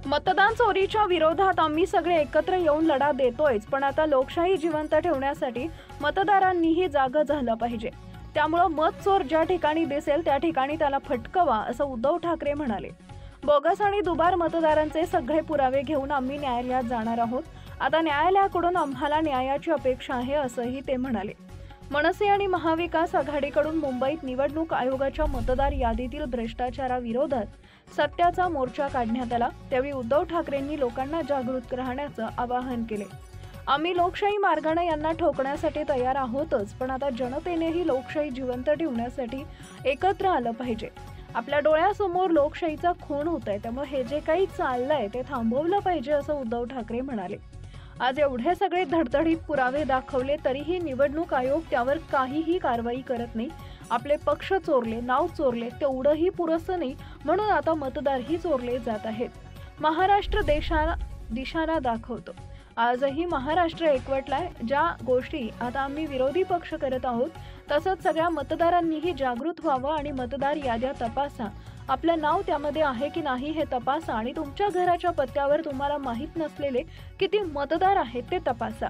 मतदान चोरीच्या विरोधात आम्ही सगळे एकत्र येऊन लढा देतोयच, पण आता लोकशाही जिवंत ठेवण्यासाठी मतदारांनीही जागं झालं पाहिजे। त्यामुळे मत चोर ज्या ठिकाणी दिसेल त्या ठिकाणी त्याला फटकवा, असं उद्धव ठाकरे म्हणाले। बोगस आणि दुबार मतदारांचे सगळे पुरावे घेऊन आम्ही न्यायालयात जाणार आहोत। आता न्यायालयाकडून आम्हाला न्यायाची अपेक्षा आहे, असंही ते म्हणाले। मनसे आणि महाविकास आघाडीकडून मुंबईत निवडणूक आयोगाच्या मतदार यादीतील भ्रष्टाचाराविरोधात सत्याचा मोर्चा काढण्यात आला। त्यावेळी उद्धव ठाकरेंनी लोकांना जागृत राहण्याचं आवाहन केले। आम्ही लोकशाही मार्गाने यांना ठोकण्यासाठी तयार आहोतच, पण आता जनतेनेही लोकशाही जिवंत ठेवण्यासाठी एकत्र आलं पाहिजे। आपल्या डोळ्यासमोर लोकशाहीचा खून होतोय, त्यामुळे हे जे काही चाललंय ते थांबवलं पाहिजे, असं उद्धव ठाकरे म्हणाले। आज एवढे सगळे धडधडीत पुरावे दाखवले तरीही निवडणूक आयोग त्यावर काहीही कारवाई करत नाही। आपले पक्ष चोरले, नाव चोरले, तेवढंही पुरेसं नाही, म्हणून आता मतदारही चोरले जात आहेत। महाराष्ट्र देशाला दिशाना दाखवतो। आजही महाराष्ट्र एकवटलाय। ज्या गोष्टी आता आम्ही विरोधी पक्ष करत आहोत, तसंच सगळ्या मतदारांनीही जागृत व्हावं आणि मतदार याद्या तपासा। आपलं नाव त्यामध्ये आहे की नाही हे तपासा आणि तुमच्या घराच्या पत्त्यावर तुम्हाला माहीत नसलेले किती मतदार आहेत ते तपासा।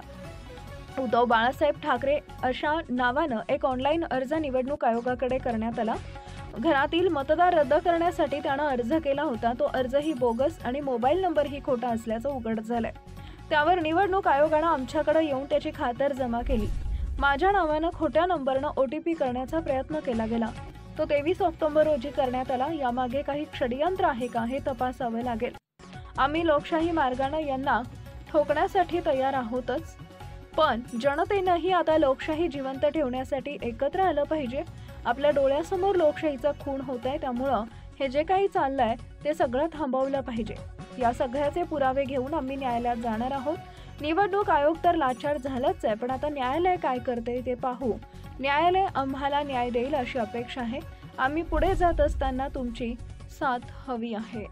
उद्धव बाळासाहेब ठाकरे अशा नावानं एक ऑनलाईन अर्ज निवडणूक आयोगाकडे करण्यात आला। घरातील मतदार रद्द करण्यासाठी त्यानं अर्ज केला होता। तो अर्जही बोगस आणि मोबाईल नंबरही खोटा असल्याचं उघड झालंय। त्यावर निवडणूक आयोगानं आमच्याकडे येऊन त्याची खातरजमा केली। माझ्या नावानं खोट्या नंबरनं OTP करण्याचा प्रयत्न केला गेला। तो 23 ऑक्टोबर रोजी करण्यात आला। यामागे काही षडयंत्र आहे का हे तपासावं लागेल। आम्ही लोकशाही मार्गाने यांना ठोकण्यासाठी तयार आहोतच, पण जनतेनंही आता लोकशाही जिवंत ठेवण्यासाठी एकत्र आलं पाहिजे। आपल्या डोळ्यासमोर लोकशाहीचा खून होतोय, त्यामुळं हे जे काही चाललंय ते सगळं थांबवलं पाहिजे। या सगळ्याचे पुरावे घेऊन आम्ही न्यायालयात जाणार आहोत। निवडणूक आयोग तर लाचार झालंच आहे, पण आता न्यायालय काय करते ते पाहू। न्यायालय आम्हाला न्याय देईल अशी अपेक्षा आहे। आम्ही पुढे जात असताना तुमची साथ हवी आहे।